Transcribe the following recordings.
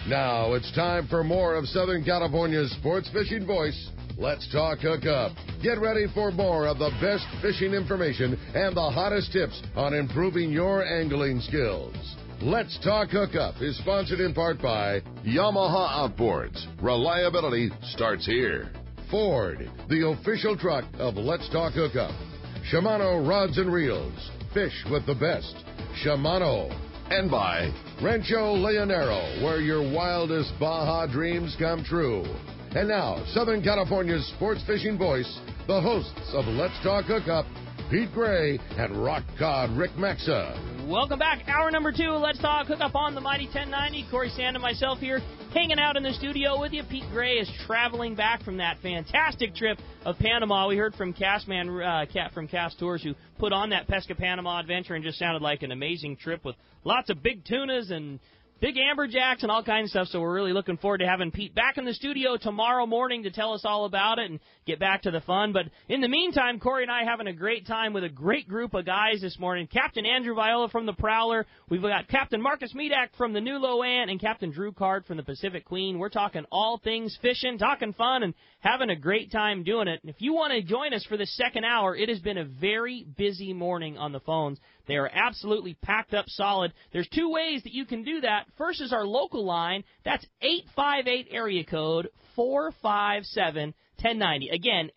Now it's time for more of Southern California's sports fishing voice. Let's talk Hookup. Get ready for more of the best fishing information and the hottest tips on improving your angling skills. Let's Talk Hookup is sponsored in part by Yamaha Outboards. Reliability starts here. Ford, the official truck of Let's Talk Hookup. Shimano Rods and Reels. Fish with the best. Shimano. And by Rancho Leonero, where your wildest Baja dreams come true. And now, Southern California's sports fishing voice, the hosts of Let's Talk Hookup, Pete Gray and Rock Cod Rick Maxa. Welcome back. Hour number 2, Let's Talk Hookup on the Mighty 1090. Corey Sand and myself here hanging out in the studio with you. Pete Gray is traveling back from that fantastic trip of Panama. We heard from Cat from Cast Tours, who put on that Pesca Panama adventure and just sounded like an amazing trip with lots of big tunas and big amberjacks and all kinds of stuff, so we're really looking forward to having Pete back in the studio tomorrow morning to tell us all about it and get back to the fun. But in the meantime, Corey and I are having a great time with a great group of guys this morning. Captain Andrew Viola from the Prowler. We've got Captain Markus Medak from the New Loan and Captain Drew Card from the Pacific Queen. We're talking all things fishing, talking fun, and having a great time doing it. And if you want to join us for the second hour, it has been a very busy morning on the phones. They are absolutely packed up solid. There's 2 ways that you can do that. First is our local line. That's 858 area code 457-1090. Again,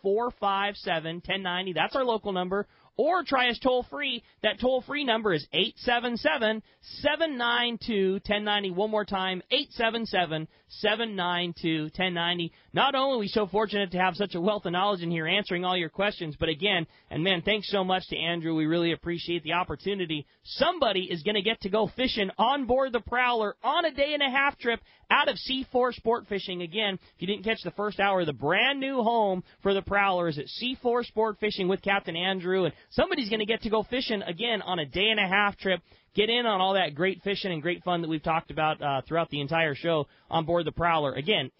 858-457-1090. That's our local number. Or try us toll-free. That toll-free number is 877-792-1090. One more time, 877-792-1090. Not only are we so fortunate to have such a wealth of knowledge in here answering all your questions, but again, and man, thanks so much to Andrew. We really appreciate the opportunity. Somebody is going to get to go fishing on board the Prowler on a day-and-a-half trip out of C4 Sport Fishing. Again, if you didn't catch the first hour, the brand new home for the Prowler is at C4 Sport Fishing with Captain Andrew, and somebody's going to get to go fishing again on a day-and-a-half trip. Get in on all that great fishing and great fun that we've talked about throughout the entire show on board the Prowler. Again,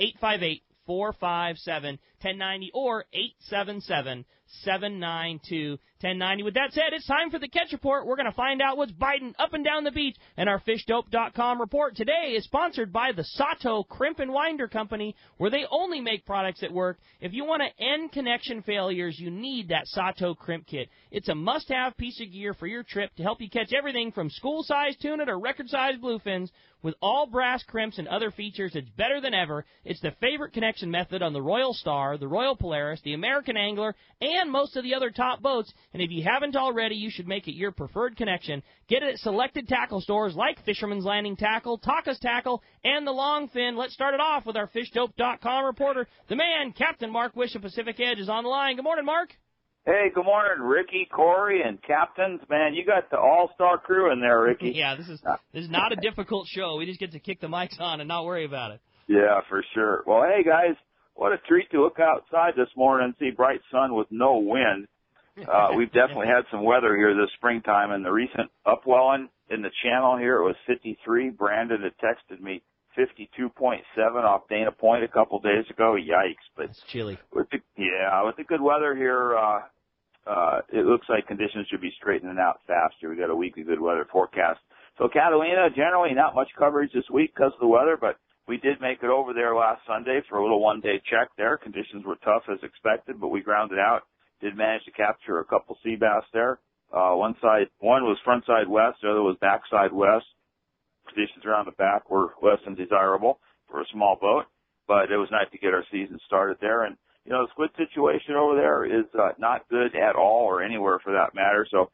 858-457-1090 or 877-792-1090. With that said, it's time for the Catch Report. We're going to find out what's biting up and down the beach. And our FishDope.com report today is sponsored by the Sato Crimp and Winder Company, where they only make products that work. If you want to end connection failures, you need that Sato Crimp Kit. It's a must-have piece of gear for your trip to help you catch everything from school-sized tuna to record-sized bluefins. With all brass crimps and other features, it's better than ever. It's the favorite connection method on the Royal Star, the Royal Polaris, the American Angler, and most of the other top boats. And if you haven't already, you should make it your preferred connection. Get it at selected tackle stores like Fisherman's Landing Tackle, Taka's Tackle, and the Longfin. Let's start it off with our FishDope.com reporter, the man, Captain Mark Wish of Pacific Edge, is on the line. Good morning, Mark. Hey, good morning, Ricky, Corey, and captains. Man, you got the all-star crew in there, Ricky. Yeah, this is not a difficult show. We just get to kick the mics on and not worry about it. Yeah, for sure. Well, hey, guys, what a treat to look outside this morning and see bright sun with no wind. We've definitely had some weather here this springtime, and the recent upwelling in the channel here, it was 53. Brandon had texted me 52.7 off Dana Point a couple days ago. Yikes. But it's chilly. With the good weather here, it looks like conditions should be straightening out faster. We got a weekly good weather forecast. So Catalina, generally not much coverage this week because of the weather, but we did make it over there last Sunday for a little one-day check there. Conditions were tough as expected, but we grounded out. Did manage to capture a couple sea bass there. One was frontside west, the other was backside west. Conditions around the back were less than desirable for a small boat, but it was nice to get our season started there. And, you know, the squid situation over there is not good at all or anywhere for that matter. So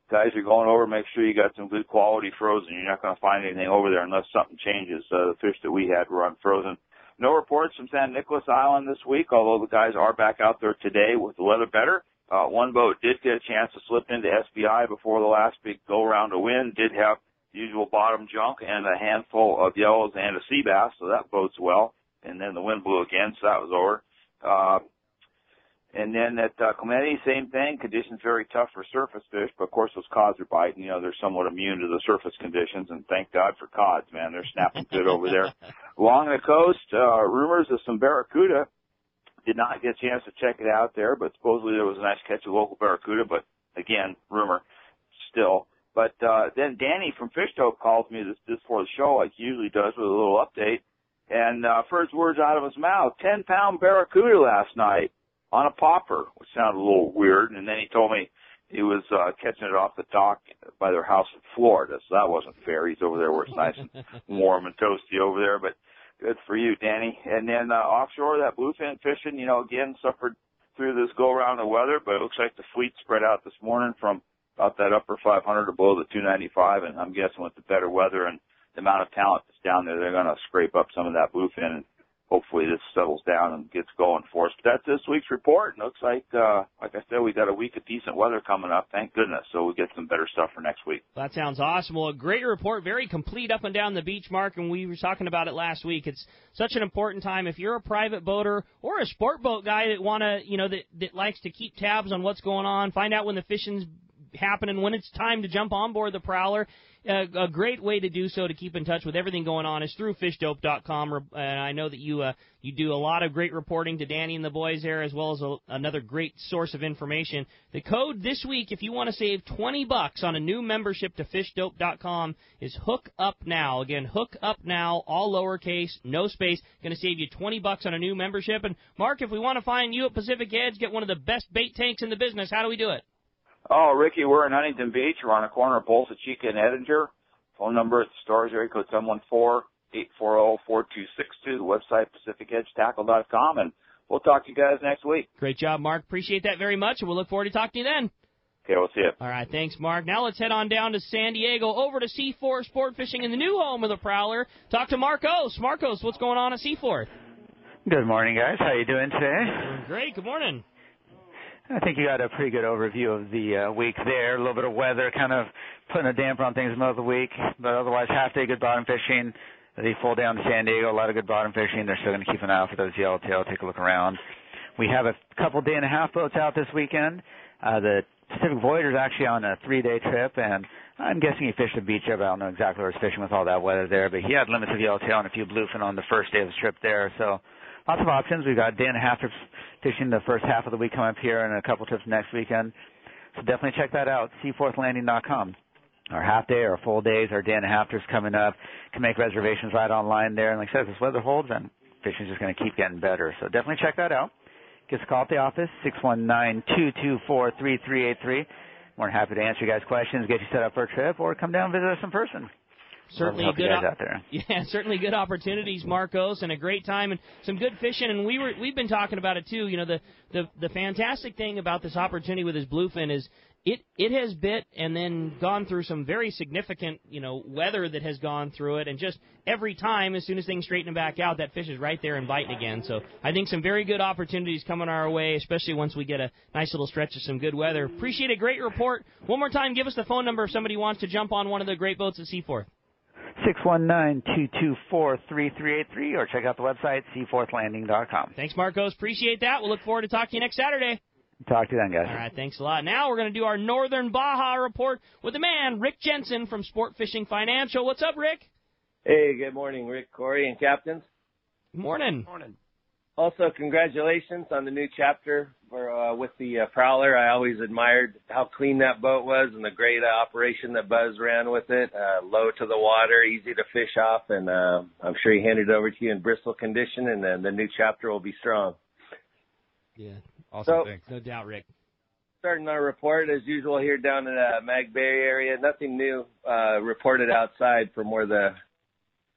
guys are going over, make sure you got some good quality frozen. You're not going to find anything over there unless something changes. The fish that we had were unfrozen. No reports from San Nicolas Island this week, although the guys are back out there today with the weather better. One boat did get a chance to slip into SBI before the last big go-round of wind, did have usual bottom junk and a handful of yellows and a sea bass, so that bodes well. And then the wind blew again, so that was over. And then at Clemente, same thing. Conditions very tough for surface fish, but of course those cods are biting. You know, they're somewhat immune to the surface conditions, and thank God for cods, man. They're snapping good over there. Along the coast, rumors of some barracuda. Did not get a chance to check it out there, but supposedly there was a nice catch of local barracuda, but again, rumor still. But then Danny from Fishtope calls me this before the show, like he usually does, with a little update. And first words out of his mouth, 10-pound barracuda last night on a popper, which sounded a little weird. And then he told me he was catching it off the dock by their house in Florida, so that wasn't fair. He's over there where it's nice and warm and toasty over there, but good for you, Danny. And then offshore, that bluefin fishing, you know, again, suffered through this go-around of weather, but it looks like the fleet spread out this morning from about that upper 500 to below the 295, and I'm guessing with the better weather and the amount of talent that's down there, they're going to scrape up some of that bluefin, and hopefully this settles down and gets going for us. But that's this week's report. It looks like I said, we got a week of decent weather coming up, thank goodness, so we'll get some better stuff for next week. That sounds awesome. Well, a great report, very complete up and down the beach, Mark, and we were talking about it last week. It's such an important time. If you're a private boater or a sport boat guy that likes to keep tabs on what's going on, find out when the fishing's happening, when it's time to jump on board the Prowler, a great way to do so, to keep in touch with everything going on, is through fishdope.com. And I know that you do a lot of great reporting to Danny and the boys there, as well as another great source of information. The code this week, if you want to save $20 on a new membership to fishdope.com, is Hookup Now. Again, Hookup Now, all lowercase, no space. Going to save you $20 on a new membership. And Mark, if we want to find you at Pacific Edge, get one of the best bait tanks in the business, how do we do it? Oh, Ricky, we're in Huntington Beach. We're on the corner of Bolsa Chica and Edinger. Phone number at the stores, area code 714-840-4262. The website, PacificEdgeTackle.com. And we'll talk to you guys next week. Great job, Mark. Appreciate that very much, and we'll look forward to talking to you then. Okay, we'll see you. All right, thanks, Mark. Now let's head on down to San Diego, over to Seaforth Sport Fishing in the new home of the Prowler. Talk to Marcos. Marcos, what's going on at Seaforth? Good morning, guys. How you doing today? Doing great. Good morning. I think you got a pretty good overview of the week there. A little bit of weather kind of putting a damper on things in the middle of the week, but otherwise half-day good bottom fishing. The full day on San Diego, a lot of good bottom fishing. They're still going to keep an eye out for those yellowtail. Take a look around. We have a couple day-and-a-half boats out this weekend. The Pacific Voyager's actually on a 3-day trip, and I'm guessing he fished a beach there, but I don't know exactly where he's fishing with all that weather there. But he had limits of yellowtail and a few bluefin on the first day of the trip there, so lots of options. We've got day-and-a-half trips fishing the first half of the week coming up here, and a couple trips next weekend. So definitely check that out, seaforthlanding.com. Our half-day or full days, our day-and-a-half trips coming up. Can make reservations right online there. And like I said, if this weather holds, then fishing's just going to keep getting better. So definitely check that out. Give us a call at the office, 619-224-3383. More than happy to answer you guys' questions, get you set up for a trip, or come down and visit us in person. Certainly good out there. Yeah, certainly good opportunities, Marcos, and a great time and some good fishing. And we've been talking about it too. You know, the fantastic thing about this opportunity with this bluefin is it has bit and then gone through some very significant, weather that has gone through it, and just every time, as soon as things straighten back out, that fish is right there and biting again. So I think some very good opportunities coming our way, especially once we get a nice little stretch of some good weather. Appreciate a great report. One more time, give us the phone number if somebody wants to jump on one of the great boats at Seaforth. 619-224-3383, or check out the website, seaforthlanding.com. Thanks, Marcos. Appreciate that. We'll look forward to talking to you next Saturday. Talk to you then, guys. All right, thanks a lot. Now we're going to do our Northern Baja report with the man, Rick Jensen from Sport Fishing Financial. What's up, Rick? Hey, good morning, Rick, Corey, and captains. Good morning. Morning. Also, congratulations on the new chapter with the Prowler. I always admired how clean that boat was and the great operation that Buzz ran with it. Low to the water, easy to fish off, and I'm sure he handed it over to you in bristle condition, and then the new chapter will be strong. Yeah, awesome. So, thanks. No doubt, Rick. Starting our report, as usual, here down in the Mag Bay area. Nothing new reported outside from where the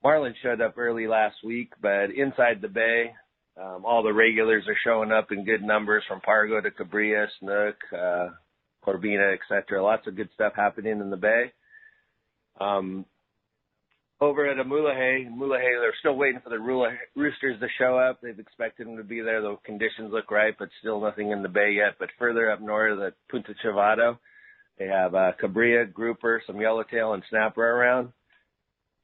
marlin showed up early last week, but inside the bay, all the regulars are showing up in good numbers, from Pargo to Cabriya, Snook, Corbina, etc. Lots of good stuff happening in the bay. Over at Amulahe, they're still waiting for the roosters to show up. They've expected them to be there. The conditions look right, but still nothing in the bay yet. But further up north at Punta Chavado, they have Cabriya, grouper, some yellowtail, and snapper around.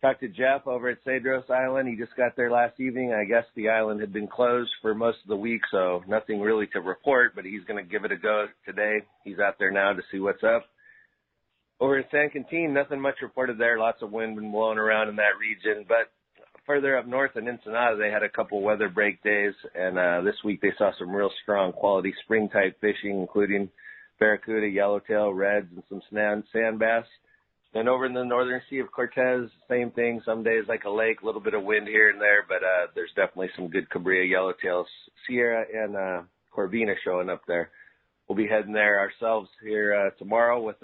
Talked to Jeff over at Cedros Island. He just got there last evening. I guess the island had been closed for most of the week, so nothing really to report, but he's going to give it a go today. He's out there now to see what's up. Over in San Quintin, nothing much reported there. Lots of wind been blowing around in that region. But further up north in Ensenada, they had a couple weather break days, and this week they saw some real strong quality spring-type fishing, including barracuda, yellowtail, reds, and some sand bass. And over in the northern Sea of Cortez, same thing. Some days like a lake, a little bit of wind here and there, but there's definitely some good Cabrilla Yellowtail, Sierra, and Corvina showing up there. We'll be heading there ourselves here tomorrow with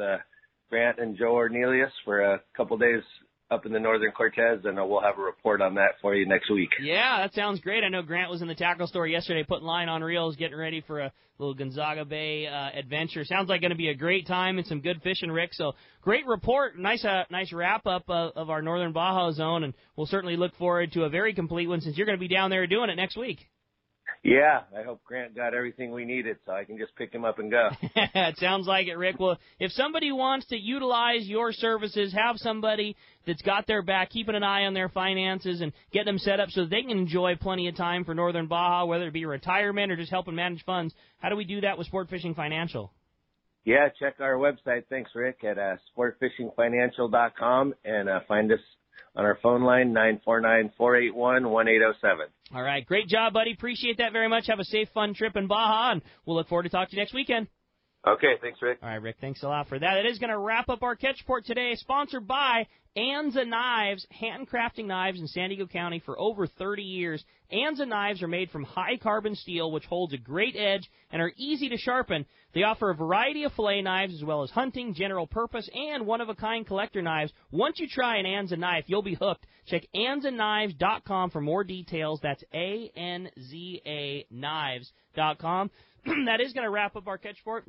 Grant and Joe Ornelius for a couple days up in the northern Cortez, and we'll have a report on that for you next week. Yeah, that sounds great. I know Grant was in the tackle store yesterday putting line on reels, getting ready for a little Gonzaga Bay adventure. Sounds like going to be a great time and some good fishing, Rick. So great report. Nice wrap-up of our northern Baja zone, and we'll certainly look forward to a very complete one since you're going to be down there doing it next week. Yeah, I hope Grant got everything we needed so I can just pick him up and go. It sounds like it, Rick. Well, if somebody wants to utilize your services, have somebody that's got their back, keeping an eye on their finances and get them set up so they can enjoy plenty of time for Northern Baja, whether it be retirement or just helping manage funds, how do we do that with Sport Fishing Financial? Yeah, check our website, thanks, Rick, at sportfishingfinancial.com and find us on our phone line, 949-481-1807. All right. Great job, buddy. Appreciate that very much. Have a safe, fun trip in Baja, and we'll look forward to talking to you next weekend. Okay. Thanks, Rick. All right, Rick. Thanks a lot for that. It is going to wrap up our catch report today, sponsored by Anza Knives, handcrafting knives in San Diego County for over 30 years. Anza knives are made from high-carbon steel, which holds a great edge and are easy to sharpen. They offer a variety of fillet knives as well as hunting, general purpose, and one-of-a-kind collector knives. Once you try an Anza knife, you'll be hooked. Check AnzaKnives.com for more details. That's ANZA Knives.com. That is going to wrap up our catch report.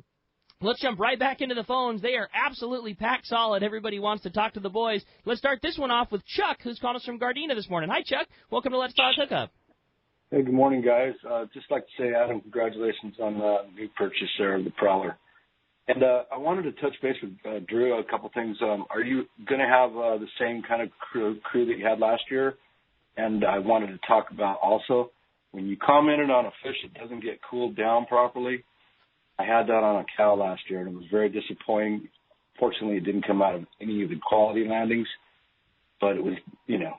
Let's jump right back into the phones. They are absolutely packed solid. Everybody wants to talk to the boys. Let's start this one off with Chuck, who's calling us from Gardena this morning. Hi, Chuck. Welcome to Let's Talk Hookup. Hey, good morning, guys. Just like to say, Adam, congratulations on the new purchase there of the Prowler. And I wanted to touch base with Drew a couple things. Are you going to have the same kind of crew that you had last year? And I wanted to talk about also, when you commented on a fish that doesn't get cooled down properly, I had that on a cow last year, and it was very disappointing. Fortunately, it didn't come out of any of the quality landings, but it was,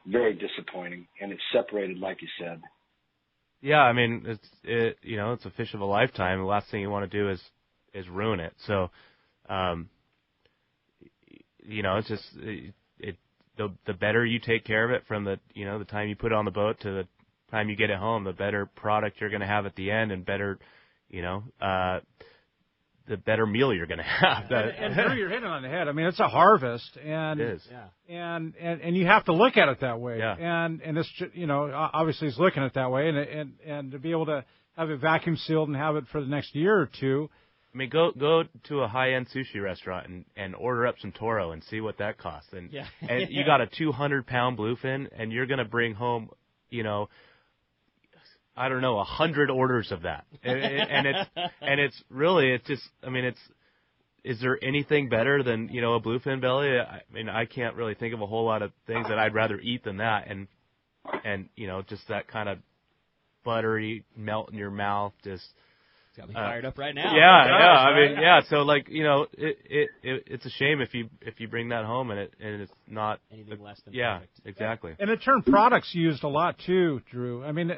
very disappointing, and it separated, like you said. Yeah, I mean, it's a fish of a lifetime. The last thing you want to do is ruin it. So, it's just the better you take care of it from the time you put it on the boat to the time you get it home, the better product you're going to have at the end, and better, the better meal you're going to have. And Drew, you're hitting on the head. I mean, it's a harvest, and it is. Yeah. And you have to look at it that way. Yeah. And it's obviously he's looking at it that way, and to be able to have it vacuum sealed and have it for the next year or two. I mean, go to a high-end sushi restaurant and order up some toro and see what that costs. And and you got a 200-pound bluefin, and you're going to bring home, 100 orders of that. Is there anything better than, a bluefin belly? I mean, I can't really think of a whole lot of things that I'd rather eat than that. And just that kind of buttery melt in your mouth, just. It's got me fired up right now. Yeah. So it's a shame if you bring that home and it's not anything less than perfect. Exactly. And the term products used a lot too, Drew. I mean,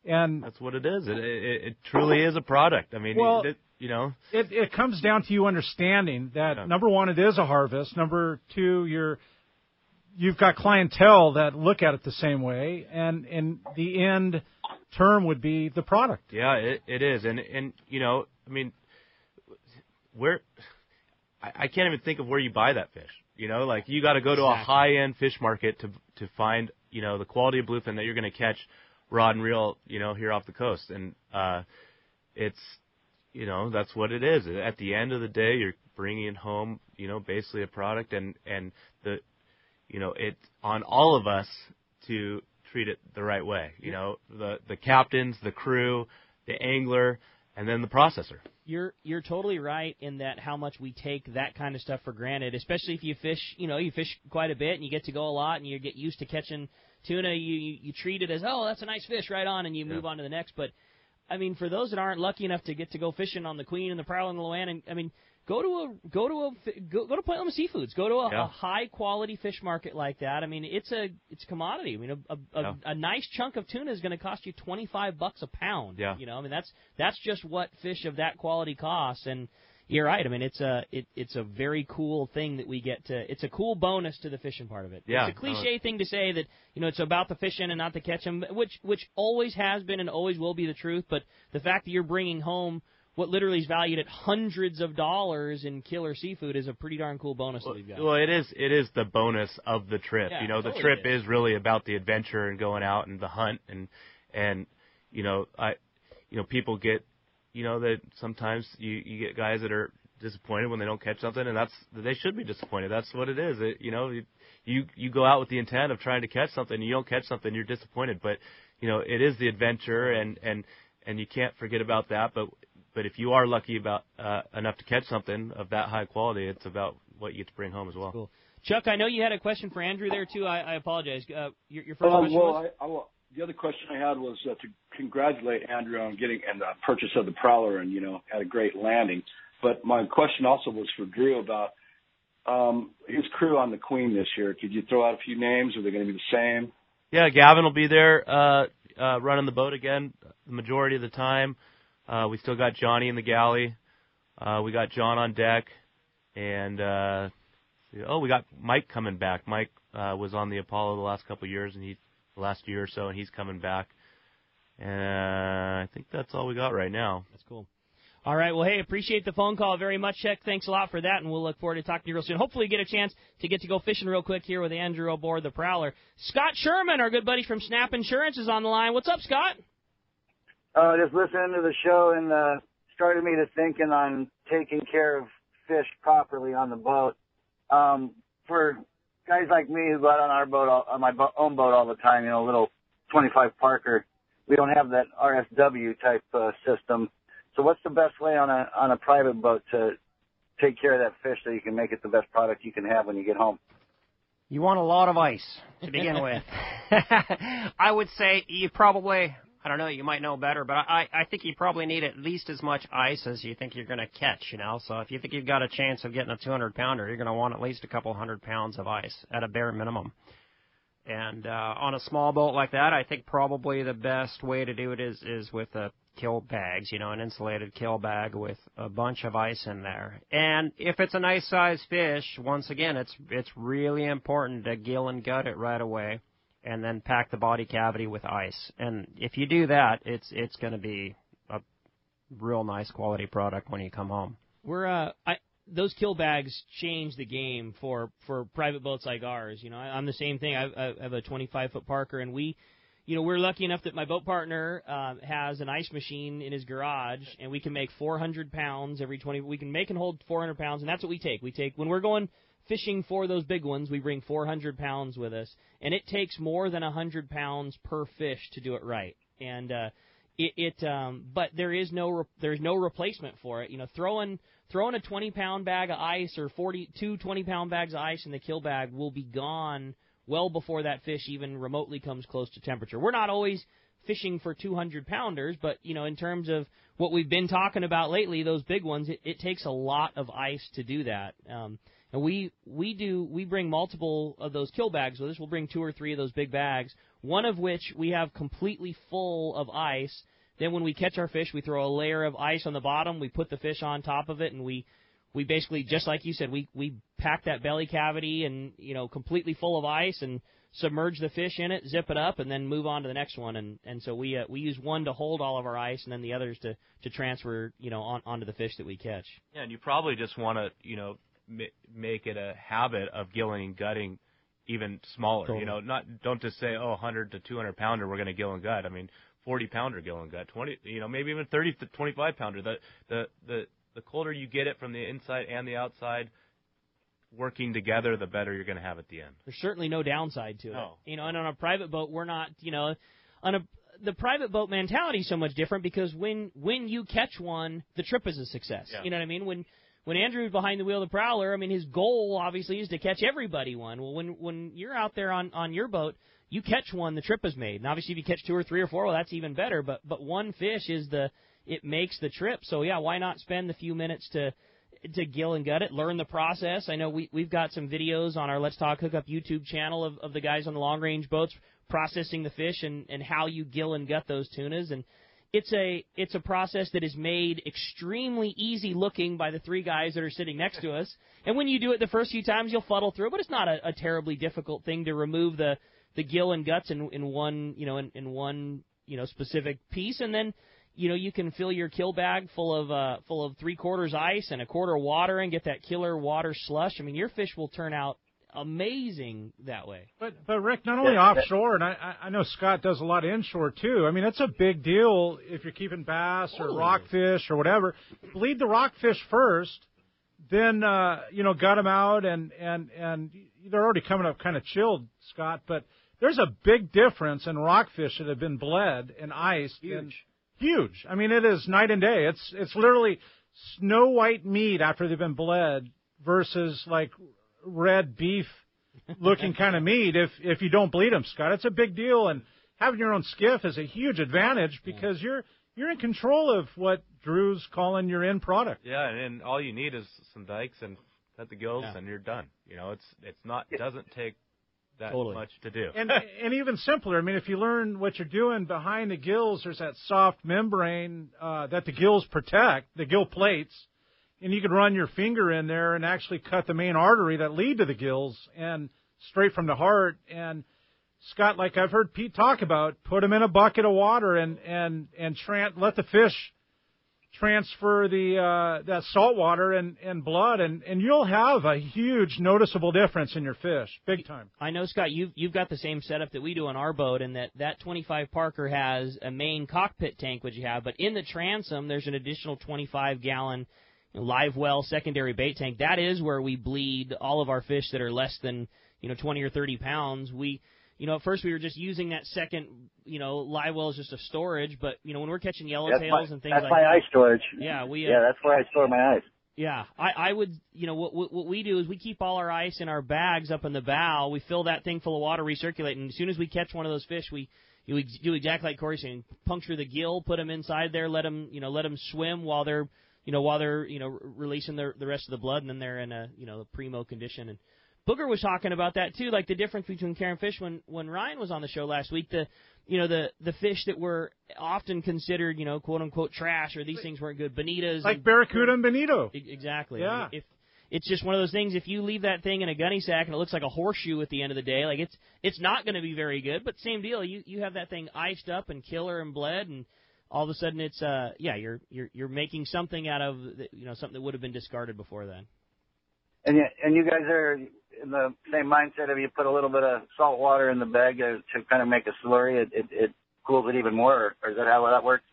and that's what it is. It truly is a product. I mean, it comes down to you understanding that number one, it is a harvest. Number two, you've got clientele that look at it the same way, and the end term would be the product. Yeah, it is. And I mean, I can't even think of where you buy that fish. Like you got to go to a high-end fish market to find, the quality of bluefin that you're going to catch rod and reel, here off the coast. And it's, that's what it is. At the end of the day, you're bringing home, basically a product, and it's on all of us to treat it the right way. The captains, the crew, the angler, and then the processor. You're totally right in that how much we take that kind of stuff for granted, especially if you fish, you fish quite a bit and you get to go a lot and you get used to catching tuna. You treat it as, oh, that's a nice fish, right on, and you move on to the next. But I mean, for those that aren't lucky enough to get to go fishing on the Queen and the Prowler and the Luan, and I mean, go to Point Loma Seafoods. Go to a high quality fish market like that. I mean, it's a commodity. I mean, a nice chunk of tuna is going to cost you $25 a pound. Yeah. I mean, that's just what fish of that quality costs. And you're right. I mean, it's a very cool thing that we get to. It's a cool bonus to the fishing part of it. Yeah, it's a cliche thing to say that it's about the fishing and not the catching, which always has been and always will be the truth. But the fact that you're bringing home what literally is valued at hundreds of dollars in killer seafood is a pretty darn cool bonus that we've got. Well, it is the bonus of the trip. Yeah, the totally trip is really about the adventure and going out and the hunt and people get that sometimes you get guys that are disappointed when they don't catch something, and they should be disappointed. That's what it is. You go out with the intent of trying to catch something, and you don't catch something, you're disappointed. But it is the adventure, and you can't forget about that. But if you are lucky about enough to catch something of that high quality, it's about what you get to bring home as well. Cool. Chuck, I know you had a question for Andrew there too. I apologize. Your first question was? The other question I had was to congratulate Andrew on getting and the purchase of the Prowler, and had a great landing. But my question also was for Drew about his crew on the Queen this year. Could you throw out a few names? Are they going to be the same? Yeah, Gavin will be there running the boat again the majority of the time. We still got Johnny in the galley. We got John on deck. And, we got Mike coming back. Mike was on the Apollo the last couple of years, and last year or so, and he's coming back. And I think that's all we got right now. That's cool. All right, well, hey, appreciate the phone call very much, Chuck. Thanks a lot for that, and we'll look forward to talking to you real soon. Hopefully get a chance to go fishing real quick here with Andrew aboard the Prowler. Scott Sherman, our good buddy from Snap Insurance, is on the line. What's up, Scott? Just listening to the show and started me to thinking on taking care of fish properly on the boat. For guys like me who go out on our boat, on my own boat all the time, a little 25 Parker, we don't have that RSW type system. So what's the best way on a private boat to take care of that fish so you can make it the best product you can have when you get home? You want a lot of ice to begin with. I would say you probably, I don't know, you might know better, but I think you probably need at least as much ice as you think you're going to catch, So if you think you've got a chance of getting a 200-pounder, you're going to want at least a couple 100 pounds of ice at a bare minimum. And on a small boat like that, I think probably the best way to do it is with kill bags, an insulated kill bag with a bunch of ice in there. And if it's a nice size fish, once again, it's really important to gill and gut it right away, and then pack the body cavity with ice. And if you do that, it's going to be a real nice quality product when you come home. Those kill bags change the game for private boats like ours. I'm the same thing. I have a 25-foot Parker, and we're lucky enough that my boat partner has an ice machine in his garage, and we can make 400 pounds every 20. We can make and hold 400 pounds, and that's what we take. When we're going fishing for those big ones, we bring 400 pounds with us, and it takes more than 100 pounds per fish to do it right. And but there's no replacement for it. Throwing a 20-pound bag of ice or 42 20-pound bags of ice in the kill bag will be gone well before that fish even remotely comes close to temperature. We're not always fishing for 200-pounders, but, in terms of what we've been talking about lately, those big ones, it takes a lot of ice to do that. And we bring multiple of those kill bags with us. We'll bring 2 or 3 of those big bags, one of which we have completely full of ice. Then when we catch our fish, we throw a layer of ice on the bottom, we put the fish on top of it, and we basically, just like you said, we pack that belly cavity and, completely full of ice and submerge the fish in it, zip it up, and then move on to the next one. And so we use one to hold all of our ice and then the others to transfer, onto the fish that we catch. Yeah, and you probably just want to, make it a habit of gilling and gutting even smaller. Totally. Don't just say, 100 to 200 pounder, we're going to gill and gut. I mean, 40 pounder gill and gut, 20, maybe even 30 to 25 pounder. The colder you get it from the inside and the outside working together, the better you're going to have at the end. There's certainly no downside to it. No. And on a private boat, we're not, the private boat mentality is so much different because when you catch one, the trip is a success. Yeah. You know what I mean? When Andrew's behind the wheel of the Prowler, I mean, his goal obviously is to catch everybody one. Well, when you're out there on your boat, you catch one, the trip is made. And obviously if you catch 2 or 3 or 4, well, that's even better. But one fish it makes the trip. So yeah, why not spend the few minutes to gill and gut it, learn the process. I know we've got some videos on our Let's Talk Hookup YouTube channel of the guys on the long range boats processing the fish and how you gill and gut those tunas. And it's a process that is made extremely easy looking by the three guys that are sitting next to us. And when you do it the first few times, you'll fuddle through, but it's not a terribly difficult thing to remove the gill and guts in one specific piece, and then you can fill your kill bag full of 3/4 ice and 1/4 water and get that killer water slush. I mean, your fish will turn out amazing that way. But Rick, not only offshore, and I know Scott does a lot of inshore too. I mean, it's a big deal if you're keeping bass or rockfish or whatever. Bleed the rockfish first, then gut them out, and they're already coming up kind of chilled, Scott. But there's a big difference in rockfish that have been bled and iced. Huge. I mean, it is night and day. It's literally snow white meat after they've been bled versus like red beef looking kind of meat if you don't bleed them, Scott. It's a big deal, and having your own skiff is a huge advantage because you're in control of what Drew's calling your end product. Yeah, and all you need is some dikes and cut the gills and you're done. It doesn't take that much to do. And even simpler. I mean, if you learn what you're doing behind the gills, there's that soft membrane that the gills protect, the gill plates, and you could run your finger in there and actually cut the main artery that lead to the gills and straight from the heart. And Scott, like I've heard Pete talk about, put them in a bucket of water and let the fish transfer that salt water and blood, and you'll have a huge noticeable difference in your fish, big time. I know, Scott, you've got the same setup that we do on our boat, and that 25 Parker has a main cockpit tank, which you have, but in the transom there's an additional 25-gallon live well secondary bait tank. That is where we bleed all of our fish that are less than 20 or 30 pounds. At first we were just using that second, live well as just a storage, but, when we're catching yellowtails and things like that. That's my ice storage. Yeah, that's where I store my ice. Yeah, I would, what we do is we keep all our ice in our bags up in the bow. We fill that thing full of water, recirculate, and as soon as we catch one of those fish, we do exactly like Corey's saying, puncture the gill, put them inside there, let them swim while they're releasing the rest of the blood, and then they're in a primo condition. And Booger was talking about that too, like the difference between carrying fish. When Ryan was on the show last week, the fish that were often considered, quote unquote trash, or these things weren't good, bonitas, like barracuda and bonito. Exactly. Yeah. I mean, if it's just one of those things, if you leave that thing in a gunny sack and it looks like a horseshoe at the end of the day, like it's not going to be very good. But same deal, you have that thing iced up and killer and bled, and all of a sudden it's you're making something out of something that would have been discarded before then. And you guys are in the same mindset of you put a little bit of salt water in the bag to kind of make a slurry. It cools it even more, or is that how that works?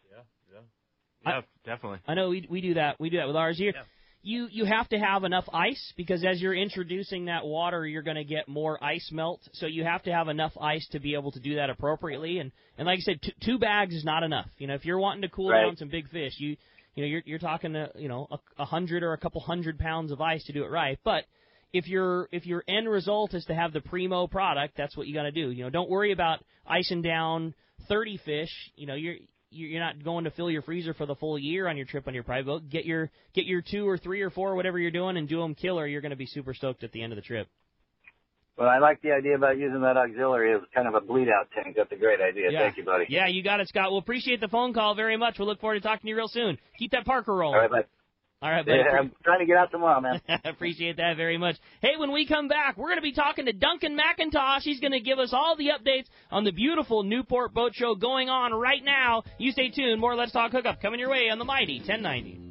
Yeah, definitely. I know we do that. We do that with ours here. Yeah. You have to have enough ice because as you're introducing that water, you're going to get more ice melt. So you have to have enough ice to be able to do that appropriately. And like I said, 2 bags is not enough. If you're wanting to cool down some big fish, you're talking 100 or a couple 100 pounds of ice to do it right. But if your end result is to have the primo product, that's what you got to do. Don't worry about icing down 30 fish. You're not going to fill your freezer for the full year on your trip on your private boat. Get your 2 or 3 or 4, whatever you're doing, and do them killer. You're going to be super stoked at the end of the trip. Well, I like the idea about using that auxiliary as kind of a bleed-out tank. That's a great idea. Yeah. Thank you, buddy. Yeah, you got it, Scott. We'll appreciate the phone call very much. We'll look forward to talking to you real soon. Keep that Parker rolling. All right, bud. All right, buddy. Yeah, I'm trying to get out tomorrow, man. Appreciate that very much. Hey, when we come back, we're going to be talking to Duncan McIntosh. He's going to give us all the updates on the beautiful Newport Boat Show going on right now. You stay tuned. More Let's Talk Hookup coming your way on the Mighty 1090.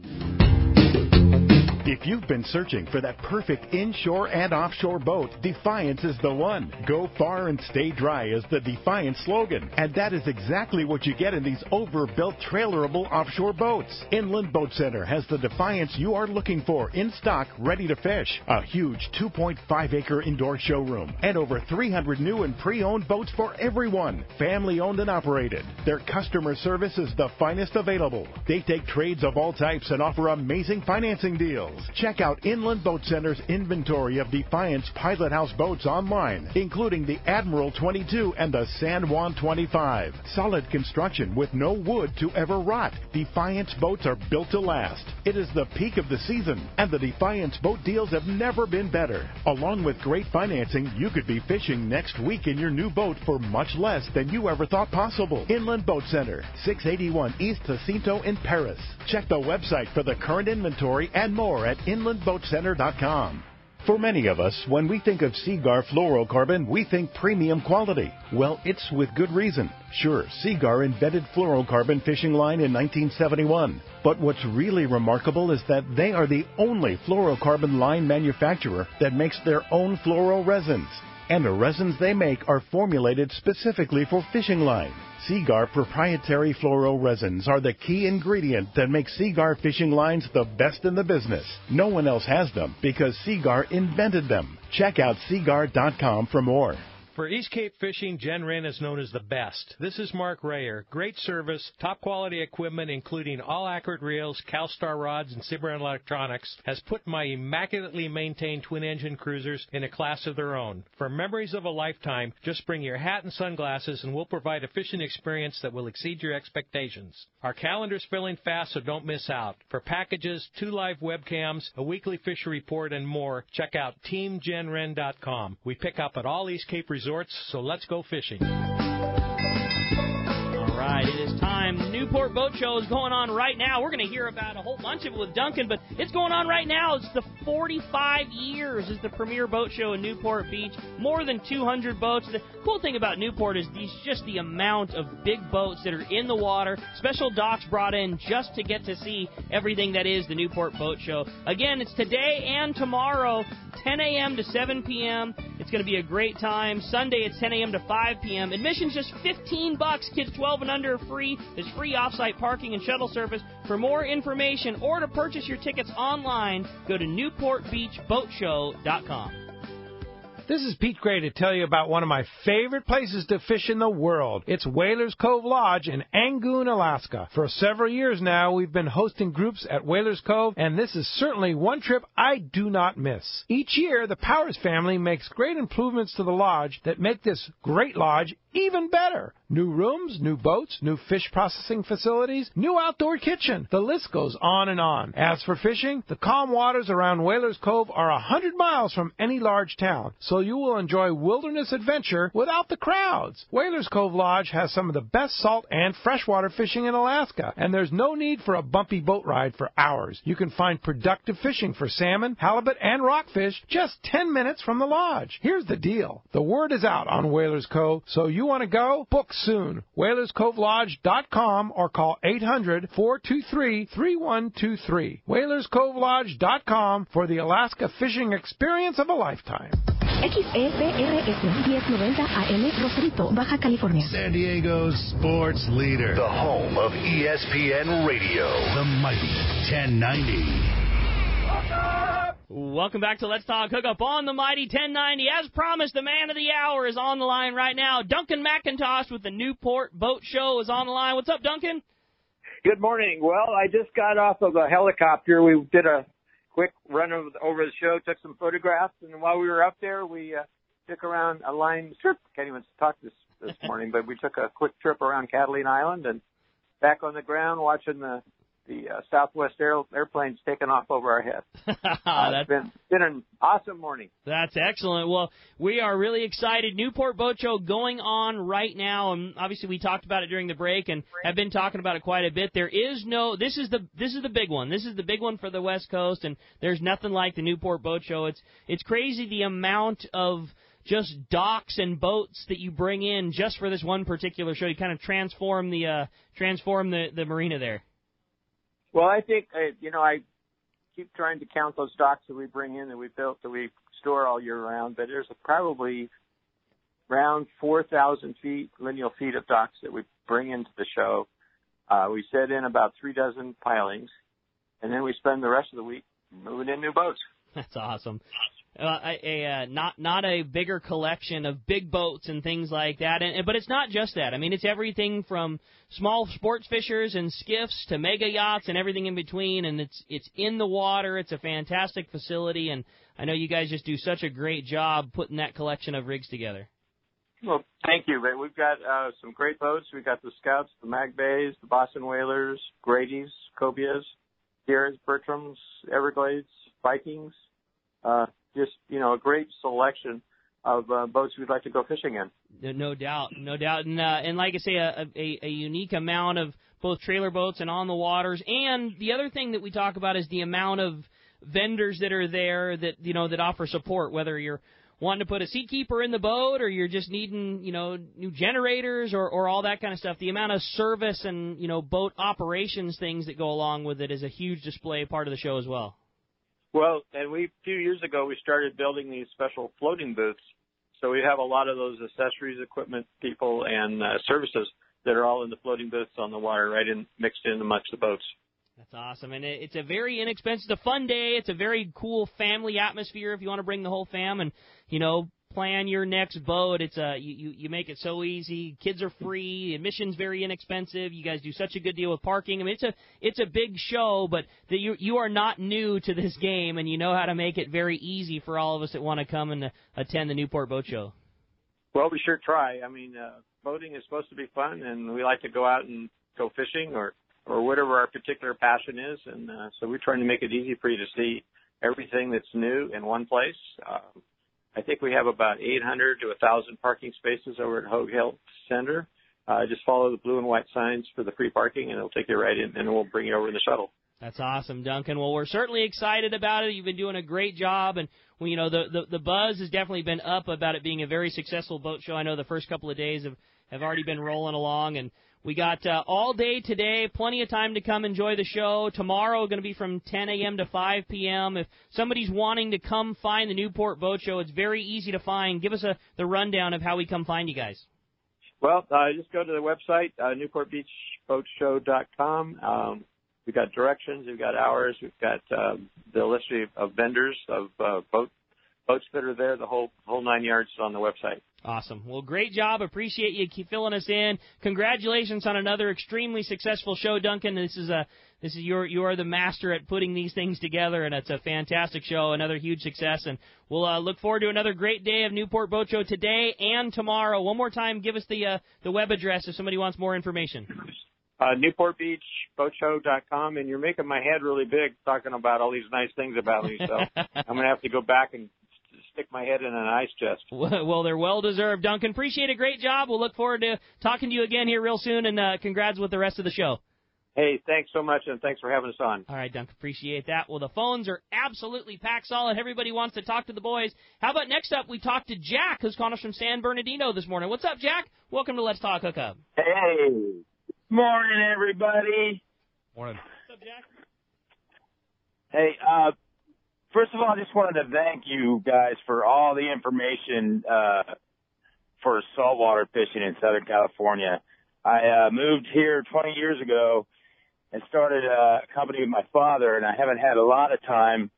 If you've been searching for that perfect inshore and offshore boat, Defiance is the one. Go far and stay dry is the Defiance slogan. And that is exactly what you get in these overbuilt trailerable offshore boats. Inland Boat Center has the Defiance you are looking for in stock, ready to fish. A huge 2.5-acre indoor showroom and over 300 new and pre-owned boats for everyone. Family owned and operated. Their customer service is the finest available. They take trades of all types and offer amazing financing deals. deals. Check out Inland Boat Center's inventory of Defiance Pilot House boats online, including the Admiral 22 and the San Juan 25. Solid construction with no wood to ever rot. Defiance boats are built to last. It is the peak of the season, and the Defiance boat deals have never been better. Along with great financing, you could be fishing next week in your new boat for much less than you ever thought possible. Inland Boat Center, 681 East Jacinto in Paris. Check the website for the current inventory and more at inlandboatcenter.com. For many of us, when we think of Seaguar fluorocarbon, we think premium quality. Well, it's with good reason. Sure, Seaguar invented fluorocarbon fishing line in 1971. But what's really remarkable is that they are the only fluorocarbon line manufacturer that makes their own fluoro resins. And the resins they make are formulated specifically for fishing line. Seaguar proprietary fluoro resins are the key ingredient that makes Seaguar fishing lines the best in the business. No one else has them because Seaguar invented them. Check out Seaguar.com for more. For East Cape fishing, Jen Wren is known as the best. This is Mark Rayer. Great service, top quality equipment, including all accurate reels, CalStar rods, and Cimarron electronics, has put my immaculately maintained twin-engine cruisers in a class of their own. For memories of a lifetime, just bring your hat and sunglasses, and we'll provide a fishing experience that will exceed your expectations. Our calendar's filling fast, so don't miss out. For packages, 2 live webcams, a weekly fishery report, and more, check out TeamJenWren.com. We pick up at all East Cape resorts, so let's go fishing. All right, it is time. The Newport Boat Show is going on right now. We're going to hear about a whole bunch of it with Duncan, but it's going on right now. It's the 45 years is the premier boat show in Newport Beach. More than 200 boats. The cool thing about Newport is just the amount of big boats that are in the water. Special docks brought in just to get to see everything that is the Newport Boat Show. Again, it's today and tomorrow, 10 a.m. to 7 p.m. It's going to be a great time. Sunday, it's 10 a.m. to 5 p.m. Admission's just $15. Kids 12 and under are free. There's free off-site parking and shuttle service. For more information or to purchase your tickets online, go to newportbeachboatshow.com. This is Pete Gray to tell you about one of my favorite places to fish in the world. It's Whalers Cove Lodge in Angoon, Alaska. For several years now, we've been hosting groups at Whalers Cove, and this is certainly one trip I do not miss. Each year, the Powers family makes great improvements to the lodge that make this great lodge even better. New rooms, new boats, new fish processing facilities, new outdoor kitchen. The list goes on and on. As for fishing, the calm waters around Whalers Cove are 100 miles from any large town, so you will enjoy wilderness adventure without the crowds. Whalers Cove Lodge has some of the best salt and freshwater fishing in Alaska, and there's no need for a bumpy boat ride for hours. You can find productive fishing for salmon, halibut, and rockfish just 10 minutes from the lodge. Here's the deal. The word is out on Whalers Cove, so you want to go? Book soon. WhalersCoveLodge.com or call 800-423-3123. WhalersCoveLodge.com for the Alaska fishing experience of a lifetime. XEPRS 1090 AM Rosarito, Baja California. San Diego's sports leader. The home of ESPN Radio. The mighty 1090. Welcome back to Let's Talk Hookup on the Mighty 1090. As promised, the man of the hour is on the line right now. Duncan McIntosh with the Newport Boat Show is on the line. What's up, Duncan? Good morning. Well, I just got off of a helicopter. We did a quick run over the show, took some photographs, and while we were up there, we took around a line trip. Can't even talk this morning, but we took a quick trip around Catalina Island and back on the ground watching the Southwest airplanes taking off over our heads. It's been an awesome morning. That's excellent. Well, we are really excited. Newport Boat Show going on right now, and obviously we talked about it during the break and have been talking about it quite a bit. There is no. This is the big one. This is the big one for the West Coast, and there's nothing like the Newport Boat Show. It's crazy the amount of just docks and boats that you bring in just for this one particular show. You kind of transform the marina there. Well, I think, I keep trying to count those docks that we bring in, that we built, that we store all year round, but there's probably around 4,000 lineal feet of docks that we bring into the show. We set in about 3 dozen pilings, and then we spend the rest of the week moving in new boats. That's awesome. not a bigger collection of big boats and things like that. But it's not just that. I mean, it's everything from small sports fishers and skiffs to mega yachts and everything in between. And it's in the water. It's a fantastic facility, and I know you guys just do such a great job putting that collection of rigs together. Well, thank you. We've got some great boats. We've got the Scouts, the Mag Bays, the Boston Whalers, Grady's, Cobias, Sierras, Bertrams, Everglades, Vikings. Just, a great selection of boats we'd like to go fishing in. No doubt. And like I say, a unique amount of both trailer boats and on the waters. And the other thing that we talk about is the amount of vendors that are there that, that offer support, whether you're wanting to put a seat keeper in the boat or you're just needing, new generators or all that kind of stuff. The amount of service and, boat operations things that go along with it is a huge display part of the show as well. Well, and a few years ago, we started building these special floating booths. So we have a lot of those accessories, equipment people, and services that are all in the floating booths on the water, right mixed in amongst the boats. That's awesome, and it's a very inexpensive, it's a fun day. It's a very cool family atmosphere if you want to bring the whole fam and, plan your next boat. It's you make it so easy. Kids are free. Admission's very inexpensive. You guys do such a good deal with parking. I mean, it's a big show, but you are not new to this game, and you know how to make it very easy for all of us that want to come and attend the Newport Boat Show. Well, we sure try. I mean, boating is supposed to be fun, and we like to go out and go fishing or whatever our particular passion is, and so we're trying to make it easy for you to see everything that's new in one place. I think we have about 800 to 1,000 parking spaces over at Hogue Hill Center. Just follow the blue and white signs for the free parking, and it'll take you right in, and we'll bring you over in the shuttle. That's awesome, Duncan. Well, we're certainly excited about it. You've been doing a great job, and the buzz has definitely been up about it being a very successful boat show. I know the first couple of days have already been rolling along, and we got all day today, plenty of time to come enjoy the show. Tomorrow going to be from 10 a.m. to 5 p.m. If somebody's wanting to come find the Newport Boat Show, it's very easy to find. Give us the rundown of how we come find you guys. Well, just go to the website, newportbeachboatshow.com. We've got directions, we've got hours, we've got the list of vendors, of boats that are there, the whole 9 yards on the website. Awesome. Well, great job. Appreciate you keep filling us in. Congratulations on another extremely successful show, Duncan. You are the master at putting these things together, and it's a fantastic show, another huge success. And we'll look forward to another great day of Newport Boat Show today and tomorrow. One more time, give us the web address if somebody wants more information. NewportBeachBoatShow.com, and you're making my head really big talking about all these nice things about me, so I'm going to have to go back and stick my head in an ice chest. Well, they're well-deserved, Duncan. Appreciate it. Great job. We'll look forward to talking to you again here real soon, and congrats with the rest of the show. Hey, thanks so much, and thanks for having us on. All right, Duncan, appreciate that. Well, the phones are absolutely packed solid. Everybody wants to talk to the boys. How about next up, we talk to Jack, who's calling us from San Bernardino this morning. What's up, Jack? Welcome to Let's Talk Hookup. Hey. Morning, everybody. Morning. What's up, Jack? Hey, first of all, I just wanted to thank you guys for all the information for saltwater fishing in Southern California. I moved here 20 years ago and started a company with my father, and I haven't had a lot of time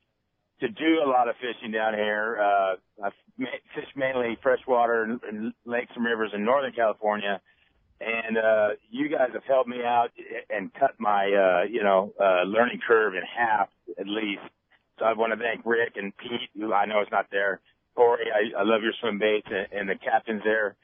to do a lot of fishing down here. I've fished mainly freshwater and lakes and rivers in Northern California. And you guys have helped me out and cut my, learning curve in half at least. So I want to thank Rick and Pete, who I know is not there. Corey, I love your swim baits, and the captains there.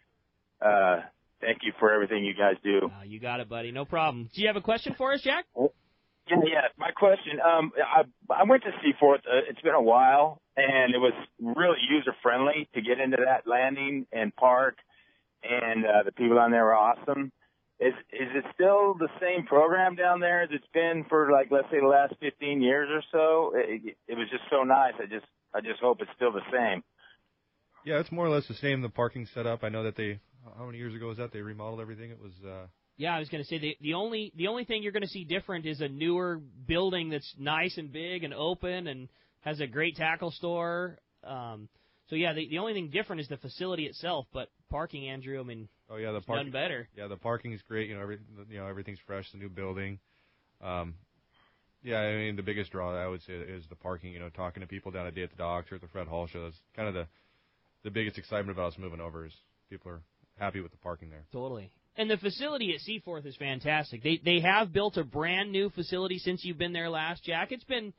Thank you for everything you guys do. You got it, buddy. No problem. Do you have a question for us, Jack? Yeah. My question, I went to Seaforth. It's been a while, and it was really user-friendly to get into that landing and park. And the people down there were awesome. Is it still the same program down there as it's been for, let's say the last 15 years or so? It was just so nice. I just hope it's still the same. Yeah, it's more or less the same. The parking setup. I know that how many years ago was that? They remodeled everything. It was. Yeah, I was going to say the only thing you're going to see different is a newer building that's nice and big and open and has a great tackle store. So yeah, the only thing different is the facility itself, but parking, Andrew, I mean, the done better. Yeah, the parking's great. Everything's fresh. The new building. Yeah, I mean, the biggest draw, I would say, is the parking. Talking to people down a day at the docks or at the Fred Hall show. That's kind of the biggest excitement about us moving over is people are happy with the parking there. Totally. And the facility at Seaforth is fantastic. They have built a brand-new facility since you've been there last, Jack. It's been,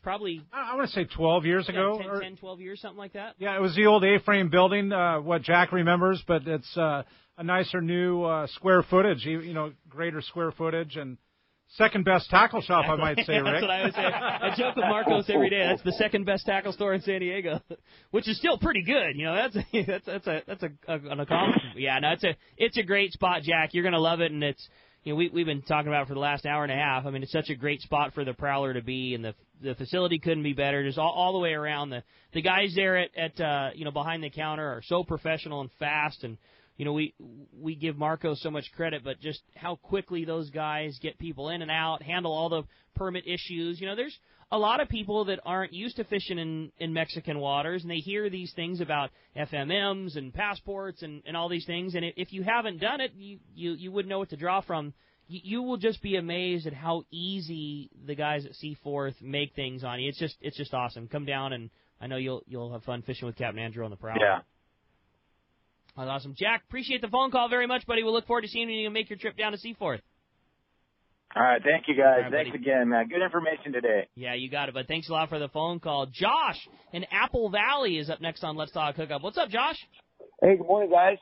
probably... I want to say 12 years ago. 10, 12 years, something like that. Yeah, it was the old A-frame building, what Jack remembers, but it's a nicer new square footage, greater square footage, and second-best tackle shop, I might say, Rick. That's what I would say. I joke with Markus every day. That's the second-best tackle store in San Diego, which is still pretty good. That's an accomplishment. Yeah, no, it's a great spot, Jack. You're going to love it, and it's we've been talking about it for the last hour and a half. I mean, it's such a great spot for the Prowler to be, and the facility couldn't be better. Just all the way around. The guys there at behind the counter are so professional and fast, and we give Markus so much credit, but just how quickly those guys get people in and out, handle all the permit issues. There's a lot of people that aren't used to fishing in Mexican waters, and they hear these things about FMMs and passports and all these things, and if you haven't done it, you wouldn't know what to draw from. You will just be amazed at how easy the guys at Seaforth make things on you. It's just awesome. Come down, and I know you'll have fun fishing with Captain Andrew on the Prowler. Yeah. That's awesome. Jack, appreciate the phone call very much, buddy. We'll look forward to seeing you make your trip down to Seaforth. All right, thank you, guys. Right, thanks buddy. again, man. Good information today. Yeah, you got it, but thanks a lot for the phone call. Josh in Apple Valley is up next on Let's Talk Hookup. What's up, Josh? Hey, good morning, guys.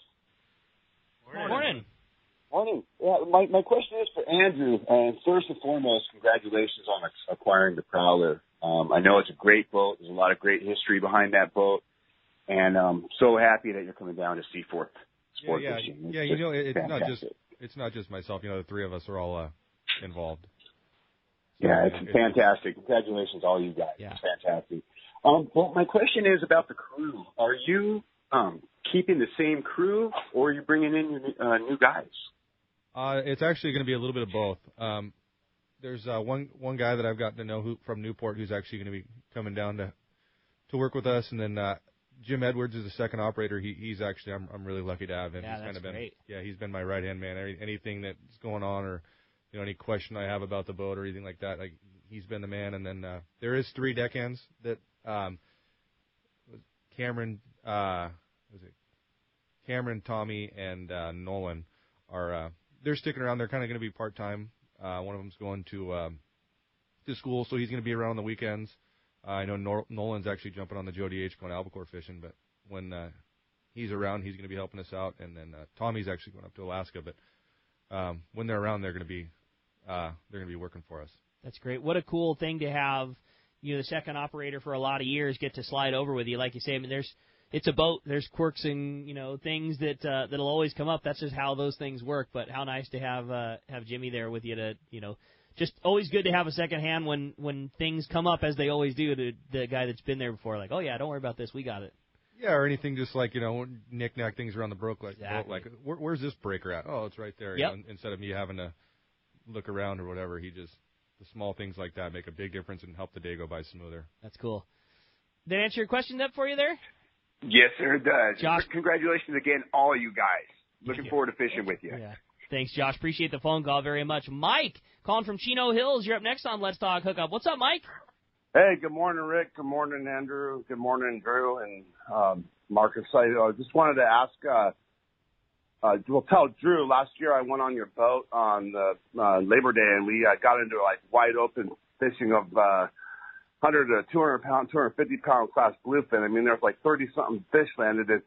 Morning. Morning. Yeah, my question is for Andrew. First and foremost, congratulations on acquiring the Prowler. I know it's a great boat. There's a lot of great history behind that boat. And I'm so happy that you're coming down to Seaforth Sport Fishing. Yeah, it's not just myself. The three of us are all involved. So, yeah, it's fantastic. Congratulations, all you guys. Yeah. It's fantastic. Well, my question is about the crew. Are you keeping the same crew, or are you bringing in new guys? It's actually going to be a little bit of both. There's one guy that I've gotten to know from Newport who's actually going to be coming down to work with us, and then Jim Edwards is the second operator. He's actually I'm really lucky to have him. Yeah, he's that's great. He's been my right hand man. Anything that's going on, or any question I have about the boat or anything like that, he's been the man. And then there is 3 deckhands that Cameron, Tommy, and Nolan are. They're sticking around. They're kind of going to be part time. One of them's going to school, so he's going to be around on the weekends. I know Nolan's actually jumping on the Jody H going albacore fishing, but when he's around, he's going to be helping us out. And then Tommy's actually going up to Alaska, but when they're around, they're going to be working for us. That's great. What a cool thing to have. The second operator for a lot of years get to slide over with you, like you say. I mean, it's a boat. There's quirks and things that'll always come up. That's just how those things work. But how nice to have Jimmy there with you to just always good to have a second hand when things come up, as they always do, to the guy that's been there before. Like, oh, yeah, don't worry about this. We got it. Yeah, or anything just like, knick-knack things around the brook. Exactly. Like where's this breaker at? Oh, it's right there. Yep. Instead of me having to look around or whatever, the small things like that make a big difference and help the day go by smoother. That's cool. Did that answer your question up for you there? Yes, sir, it does. Josh, congratulations again, all you guys. Looking forward to fishing with you. Yeah. Thanks, Josh. Appreciate the phone call very much. Mike, calling from Chino Hills. You're up next on Let's Talk Hookup. What's up, Mike? Hey, good morning, Rick. Good morning, Andrew. Good morning, Drew and Markus. I just wanted to ask, tell Drew, last year I went on your boat on Labor Day, and we got into wide open fishing of 100 to 200 pound, 250 pound class bluefin. I mean, there's 30-something fish landed. And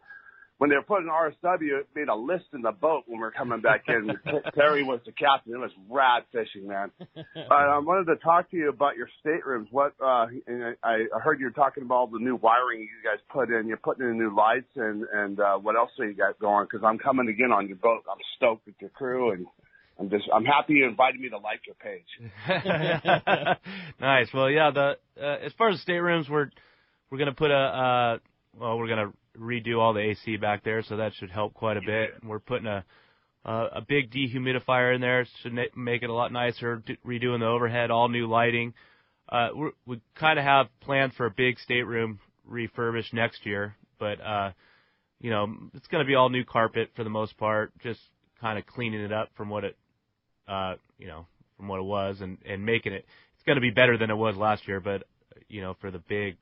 when they were putting RSW, it made a list in the boat when we were coming back in. Terry was the captain. It was rad fishing, man. I wanted to talk to you about your staterooms. I heard you were talking about all the new wiring you guys put in. You're putting in new lights, and what else are you guys going? Because I'm coming again on your boat. I'm stoked with your crew, and I'm happy you invited me to like your page. Nice. Well, yeah. As far as staterooms, we're going to put we're going to redo all the AC back there, so that should help quite a bit. We're putting a big dehumidifier in there. Should make it a lot nicer. Redoing the overhead, all new lighting. We kind of have planned for a big stateroom refurbished next year, but it's going to be all new carpet for the most part. Just kind of cleaning it up from what it from what it was and making it. it's going to be better than it was last year. But for the big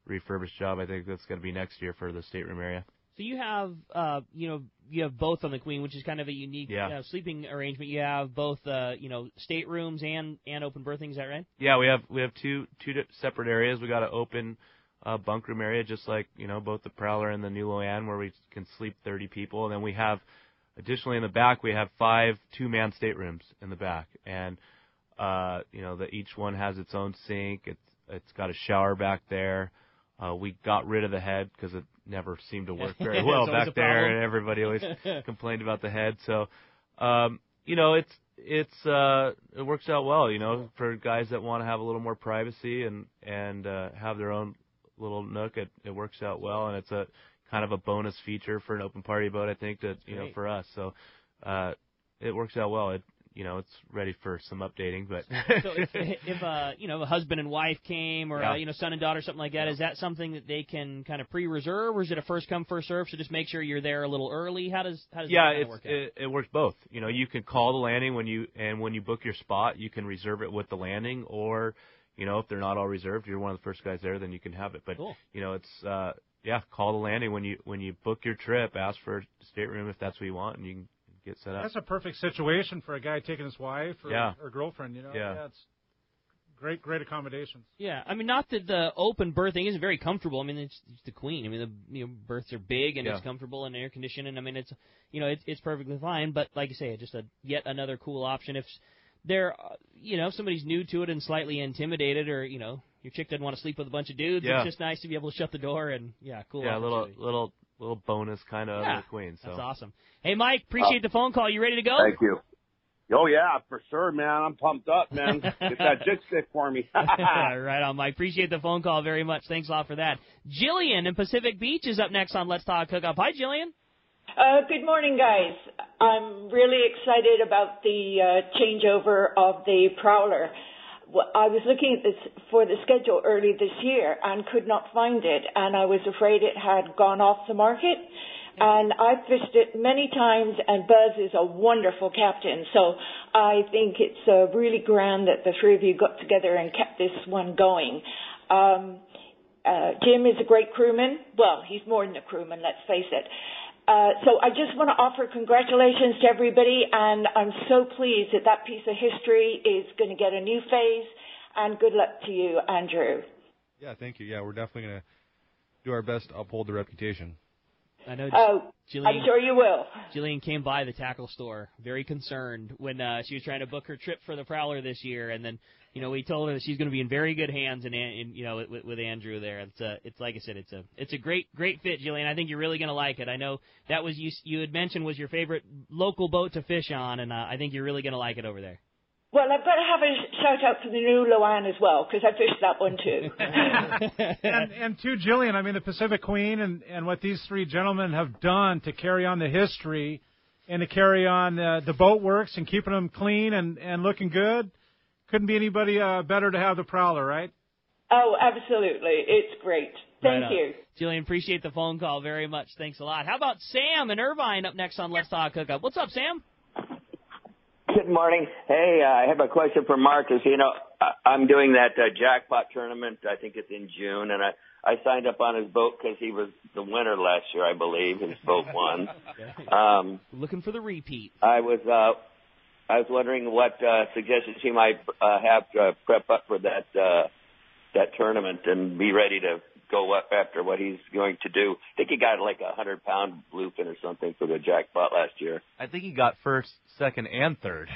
refurbished job, I think that's going to be next year for the stateroom area. So you have, you have both on the Queen, which is kind of a unique sleeping arrangement. You have both, staterooms and open berthing. Is that right? Yeah, we have two separate areas. We got an open bunk room area, just like both the Prowler and the New Loanne, where we can sleep 30 people. And then we have, additionally in the back, we have 5 two-man staterooms in the back, and each one has its own sink. It's got a shower back there. We got rid of the head because it never seemed to work very well back there, and everybody always complained about the head. So, it works out well, for guys that want to have a little more privacy and have their own little nook. It works out well, and it's a kind of a bonus feature for an open party boat, I think, that for us. So, it works out well. It's ready for some updating, but so if a husband and wife came, or son and daughter, something like that, is that something that they can kind of pre-reserve, or is it a first come first serve? So just make sure you're there a little early. How does that kind of work out? It works both. You can call the landing when you book your spot, you can reserve it with the landing, or if they're not all reserved, you're one of the first guys there, then you can have it. But cool. It's call the landing when you book your trip, ask for a stateroom if that's what you want, and you can get set up. That's a perfect situation for a guy taking his wife or girlfriend. Yeah, it's great accommodations. Yeah, I mean, not that the open berthing isn't very comfortable. I mean, it's the Queen. I mean, the berths are big and it's comfortable and air conditioned. And I mean, it's perfectly fine. But like I say, just yet another cool option if they're if somebody's new to it and slightly intimidated, or your chick doesn't want to sleep with a bunch of dudes. Yeah. It's just nice to be able to shut the door and cool. Yeah, little bonus kind of the Queen. So that's awesome. Hey, Mike, appreciate the phone call. You ready to go? Thank you. Oh, yeah, for sure, man. I'm pumped up, man. Get that jig stick for me. Right on, Mike. Appreciate the phone call very much. Thanks a lot for that. Jillian in Pacific Beach is up next on Let's Talk Hookup. Hi, Jillian. Good morning, guys. I'm really excited about the changeover of the Prowler. I was looking at for the schedule early this year and could not find it, and I was afraid it had gone off the market. And I've fished it many times, and Buzz is a wonderful captain. So I think it's really grand that the three of you got together and kept this one going. Jim is a great crewman. Well, he's more than a crewman, let's face it. So I just want to offer congratulations to everybody, and I'm so pleased that piece of history is going to get a new phase, and good luck to you, Andrew. Yeah, thank you. Yeah, we're definitely going to do our best to uphold the reputation. I know. Jillian, I'm sure you will. Jillian came by the tackle store very concerned when she was trying to book her trip for the Prowler this year, and then we told her that she's going to be in very good hands with Andrew there. It's like I said, it's a great fit, Jillian. I think you're really going to like it. I know that was you had mentioned was your favorite local boat to fish on, and I think you're really going to like it over there. Well, I've got to have a shout-out for the New Loanne as well, because I fished that one, too. and to Jillian, I mean, the Pacific Queen and what these three gentlemen have done to carry on the history and to carry on the boat works and keeping them clean and looking good. Couldn't be anybody better to have the Prowler, right? Oh, absolutely. It's great. Thank you. Jillian, appreciate the phone call very much. Thanks a lot. How about Sam in Irvine up next on Let's Talk Hookup? What's up, Sam? Good morning. Hey, I have a question for Markus. I'm doing that jackpot tournament. I think it's in June, and I signed up on his boat because he was the winner last year, I believe. His boat won. Looking for the repeat. I was wondering what suggestions he might have to prep up for that tournament and be ready to go up after what he's going to do. I think he got like a 100-pound bluefin or something for the jackpot last year. I think he got first, second, and third.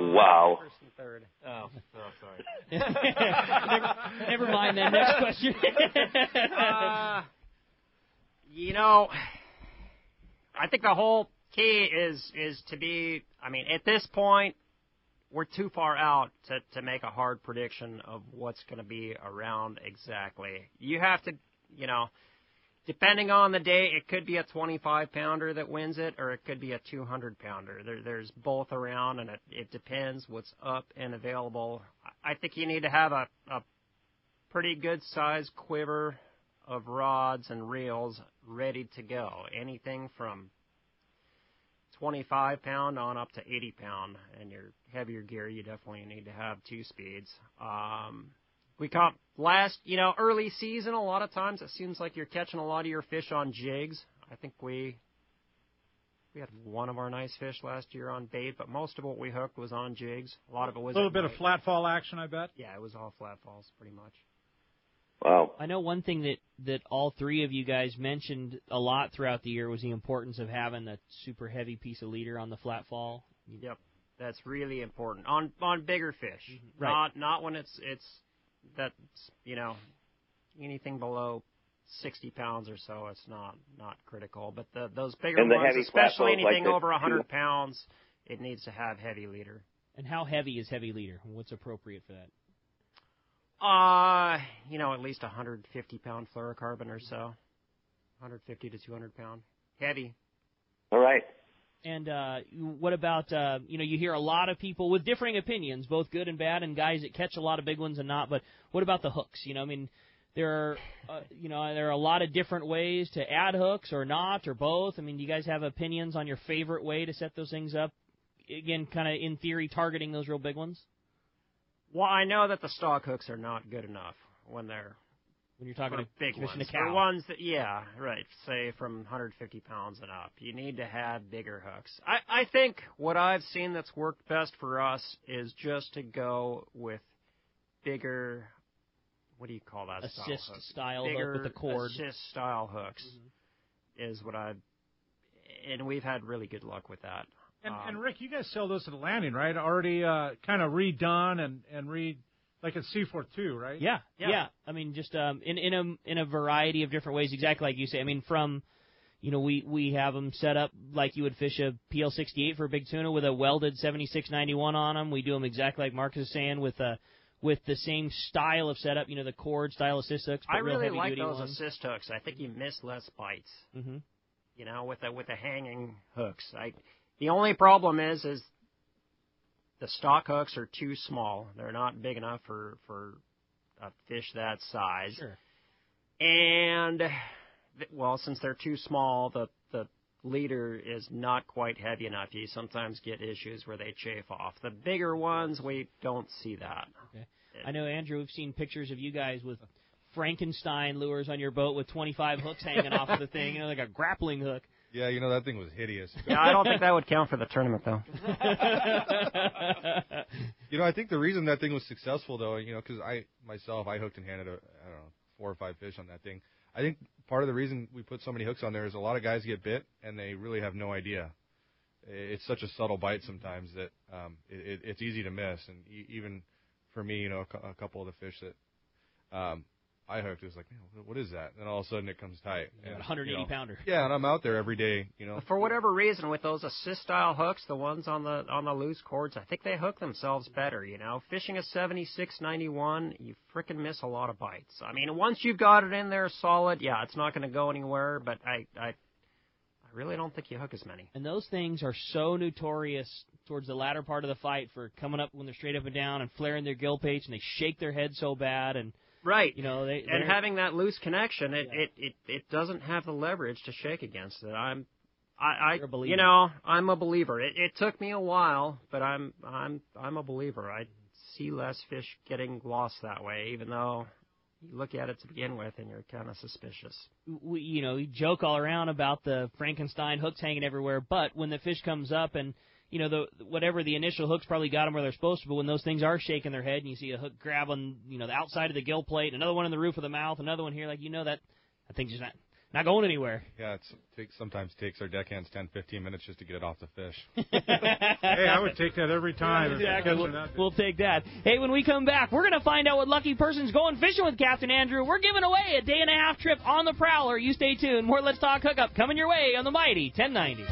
Wow. First and third. Oh sorry. Never mind then. Next question. I think the whole key is to be, at this point, we're too far out to make a hard prediction of what's going to be around exactly. You have to, depending on the day, it could be a 25-pounder that wins it, or it could be a 200-pounder. There's both around, and it depends what's up and available. I think you need to have a pretty good-sized quiver of rods and reels ready to go. Anything from 25-pound on up to 80-pound, and your heavier gear, you definitely need to have 2 speeds. We caught early season, a lot of times it seems like you're catching a lot of your fish on jigs. I think we had one of our nice fish last year on bait, but most of what we hooked was on jigs. A lot of it was a little bit of flat fall action, I bet. Yeah, it was all flat falls pretty much. Wow. I know one thing that all three of you guys mentioned a lot throughout the year was the importance of having the super heavy piece of leader on the flat fall. Yep, that's really important on bigger fish. Mm-hmm. Right. Not when it's anything below 60 pounds or so. It's not critical. But those bigger and the ones, heavy especially anything like over 100 pounds, it needs to have heavy leader. And how heavy is heavy leader? What's appropriate for that? At least 150-pound fluorocarbon or so. 150 to 200-pound. Heavy. All right. And what about, you hear a lot of people with differing opinions, both good and bad, and guys that catch a lot of big ones and not, but what about the hooks? There are a lot of different ways to add hooks or not or both. Do you guys have opinions on your favorite way to set those things up? Again, kind of in theory, targeting those real big ones? Well, I know that the stock hooks are not good enough when you're talking to big ones. ones. For ones that, say from 150 pounds and up. You need to have bigger hooks. I think what I've seen that's worked best for us is just to go with bigger, what do you call that style hook with the cord. Assist style hooks is what and we've had really good luck with that. And Rick, you guys sell those at the landing, right? Already kind of redone and like at Seaforth too, right? Yeah. Just in a variety of different ways, exactly like you say. From we have them set up like you would fish a PL68 for a big tuna with a welded 7691 on them. We do them exactly like Markus is saying with the same style of setup, the cord style assist hooks. But I really real like those ones. assist hooks. I think you miss less bites. Mm-hmm. With the hanging hooks. The only problem is the stock hooks are too small. They're not big enough for a fish that size. Sure. And, since they're too small, the leader is not quite heavy enough. You sometimes get issues where they chafe off. The bigger ones, we don't see that. Okay. I know, Andrew, we've seen pictures of you guys with Frankenstein lures on your boat with 25 hooks hanging off of the thing, like a grappling hook. Yeah, that thing was hideous. Yeah, I don't think that would count for the tournament, though. I think the reason that thing was successful, though, because I hooked and handed 4 or 5 fish on that thing. I think part of the reason we put so many hooks on there is a lot of guys get bit and they really have no idea. It's such a subtle bite sometimes that it's easy to miss. And even for me, a couple of the fish that I hooked, it was like, man, what is that? And all of a sudden it comes tight. Yeah, 180-pounder. Yeah, and I'm out there every day, For whatever reason, with those assist-style hooks, the ones on the loose cords, I think they hook themselves better, Fishing a 76-91, you frickin' miss a lot of bites. Once you've got it in there solid, yeah, it's not going to go anywhere, but I really don't think you hook as many. And those things are so notorious towards the latter part of the fight for coming up when they're straight up and down and flaring their gill plates, and they shake their head so bad, and right, and having that loose connection, it doesn't have the leverage to shake against it. I'm a believer. It took me a while, but I'm a believer. I see less fish getting lost that way, even though you look at it to begin with and you're kind of suspicious. We joke all around about the Frankenstein hooks hanging everywhere, but when the fish comes up and whatever the initial hooks probably got them where they're supposed to, but when those things are shaking their head and you see a hook grab on, the outside of the gill plate, another one in the roof of the mouth, another one here, that thing's just not going anywhere. Yeah, sometimes takes our deckhands 10-15 minutes just to get it off the fish. Hey, I would take that every time. Exactly. We'll take that. Hey, when we come back, we're going to find out what lucky person's going fishing with Captain Andrew. We're giving away a day-and-a-half trip on the Prowler. You stay tuned. More Let's Talk Hookup coming your way on the mighty 1090.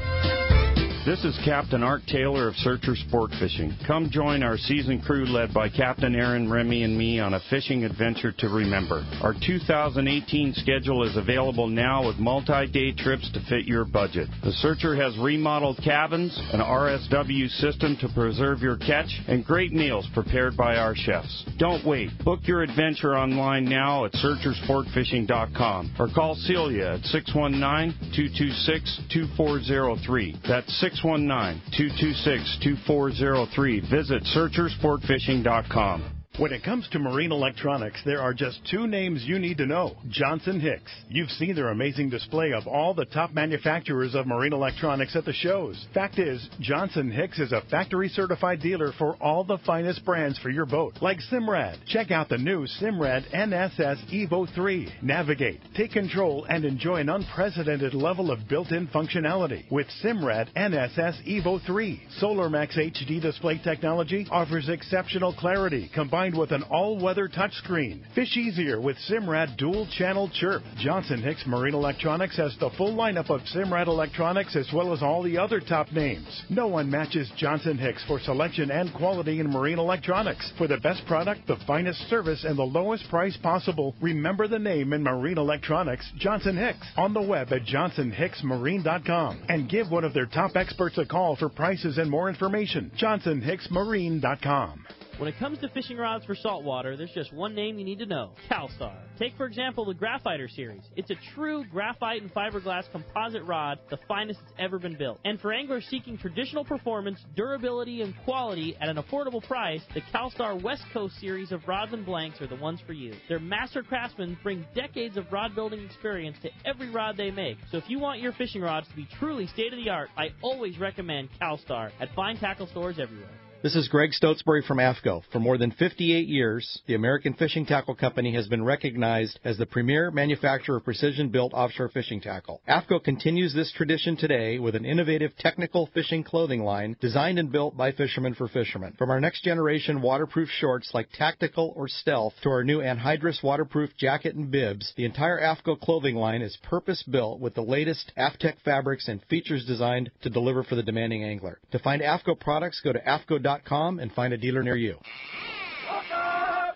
This is Captain Art Taylor of Searcher Sport Fishing. Come join our season crew led by Captain Aaron, Remy, and me on a fishing adventure to remember. Our 2018 schedule is available now with multi-day trips to fit your budget. The Searcher has remodeled cabins, an RSW system to preserve your catch, and great meals prepared by our chefs. Don't wait. Book your adventure online now at searchersportfishing.com or call Celia at 619-226-2403. That's 619-226-2403. Visit searchersportfishing.com. When it comes to marine electronics, there are just two names you need to know: Johnson Hicks. You've seen their amazing display of all the top manufacturers of marine electronics at the shows. Fact is, Johnson Hicks is a factory-certified dealer for all the finest brands for your boat, like Simrad. Check out the new Simrad NSS Evo 3. Navigate, take control, and enjoy an unprecedented level of built-in functionality. With Simrad NSS Evo 3, SolarMax HD display technology offers exceptional clarity combined with an all-weather touchscreen. Fish easier with Simrad dual-channel chirp. Johnson Hicks Marine Electronics has the full lineup of Simrad electronics as well as all the other top names. No one matches Johnson Hicks for selection and quality in marine electronics. For the best product, the finest service, and the lowest price possible, remember the name in marine electronics, Johnson Hicks. On the web at johnsonhicksmarine.com. And give one of their top experts a call for prices and more information. johnsonhicksmarine.com. When it comes to fishing rods for saltwater, there's just one name you need to know: CalStar. Take, for example, the Graphiter series. It's a true graphite and fiberglass composite rod, the finest that's ever been built. And for anglers seeking traditional performance, durability, and quality at an affordable price, the CalStar West Coast series of rods and blanks are the ones for you. Their master craftsmen bring decades of rod building experience to every rod they make. So if you want your fishing rods to be truly state-of-the-art, I always recommend CalStar at fine tackle stores everywhere. This is Greg Stotesbury from AFCO. For more than 58 years, the American Fishing Tackle Company has been recognized as the premier manufacturer of precision-built offshore fishing tackle. AFCO continues this tradition today with an innovative technical fishing clothing line designed and built by fishermen for fishermen. From our next-generation waterproof shorts like Tactical or Stealth to our new anhydrous waterproof jacket and bibs, the entire AFCO clothing line is purpose-built with the latest AFTEC fabrics and features designed to deliver for the demanding angler. To find AFCO products, go to AFCO.com and find a dealer near you.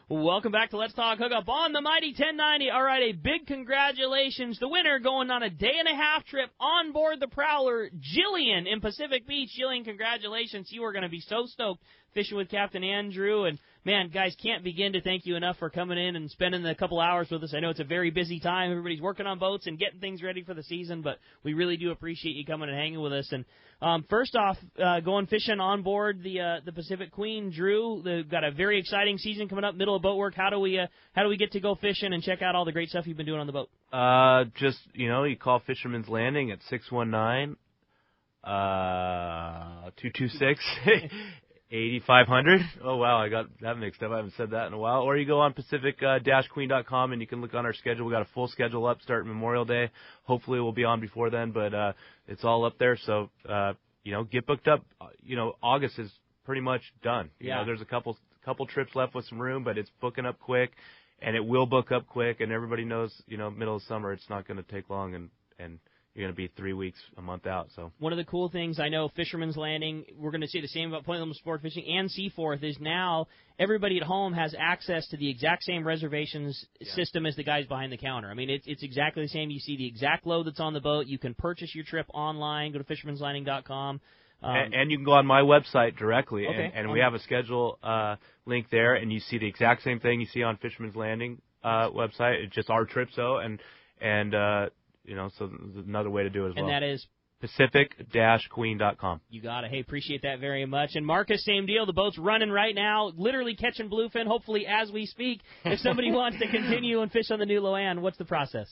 Welcome back to Let's Talk Hookup on the Mighty 1090. All right, a big congratulations. The winner going on a day-and-a-half trip on board the Prowler, Jillian in Pacific Beach. Jillian, congratulations. You are going to be so stoked fishing with Captain Andrew. And, man, guys, can't begin to thank you enough for coming in and spending a couple hours with us. I know it's a very busy time. Everybody's working on boats and getting things ready for the season, but we really do appreciate you coming and hanging with us. And first off, going fishing on board the Pacific Queen, Drew. They've got a very exciting season coming up, middle of boat work. How do we get to go fishing and check out all the great stuff you've been doing on the boat? Just, you call Fisherman's Landing at 619-226 8500. Oh, wow, I got that mixed up. I haven't said that in a while. Or you go on pacific-queen.com and you can look on our schedule. We got a full schedule up starting Memorial Day. Hopefully we'll be on before then, but it's all up there. So, get booked up. August is pretty much done. You know, there's a couple trips left with some room, but it's booking up quick, and it will book up quick. And everybody knows, middle of summer, it's not going to take long, and you're going to be 3 weeks, a month out. So one of the cool things, I know Fisherman's Landing, we're going to say the same about Point Loma Sport Fishing and Seaforth, is now everybody at home has access to the exact same reservations system as the guys behind the counter. I mean, it's exactly the same. You see the exact load that's on the boat. You can purchase your trip online. Go to fishermanslanding.com. And you can go on my website directly, okay. and we have a schedule link there, and you see the exact same thing you see on Fisherman's Landing website. It's just our trip, so so there's another way to do it as well. And that is? Pacific-queen.com. You got it. Hey, appreciate that very much. And Marcus, same deal. The boat's running right now, literally catching bluefin, hopefully as we speak. If somebody wants to continue and fish on the new Loanne, what's the process?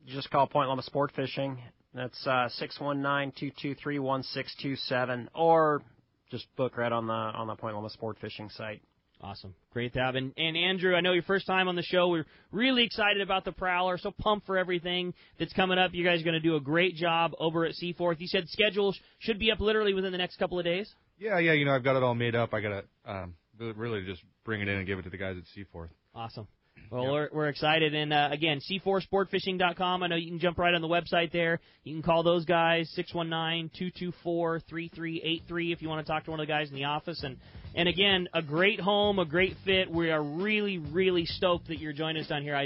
Just call Point Loma Sport Fishing. That's 619-223-1627, or just book right on the Point Loma Sport Fishing site. Awesome. Great job. And Andrew, I know your first time on the show. We're really excited about the Prowler, so pumped for everything that's coming up. You guys are going to do a great job over at Seaforth. You said schedule should be up literally within the next couple of days? Yeah, I've got it all made up. I got to really just bring it in and give it to the guys at Seaforth. Awesome. Well, we're excited. And, again, C4sportfishing.com. I know you can jump right on the website there. You can call those guys, 619-224-3383 if you want to talk to one of the guys in the office. And again, a great home, a great fit. We are really, really stoked that you're joining us down here. I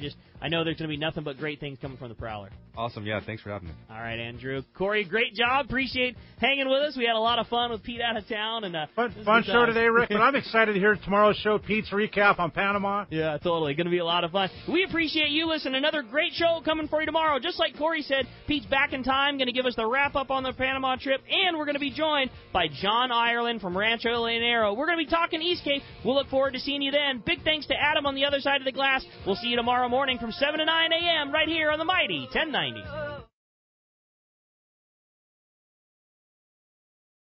know there's going to be nothing but great things coming from the Prowler. Awesome. Yeah, thanks for having me. All right, Andrew. Corey, great job. Appreciate hanging with us. We had a lot of fun with Pete out of town. And fun show today, Rick. But I'm excited to hear tomorrow's show, Pete's recap on Panama. Yeah, totally. Going to be a lot lot of fun. We appreciate you listening. Another great show coming for you tomorrow. Just like Corey said, Pete's back in time, going to give us the wrap-up on the Panama trip, and we're going to be joined by John Ireland from Rancho Leonero. We're going to be talking East Cape. We'll look forward to seeing you then. Big thanks to Adam on the other side of the glass. We'll see you tomorrow morning from 7 to 9 a.m. right here on the Mighty 1090.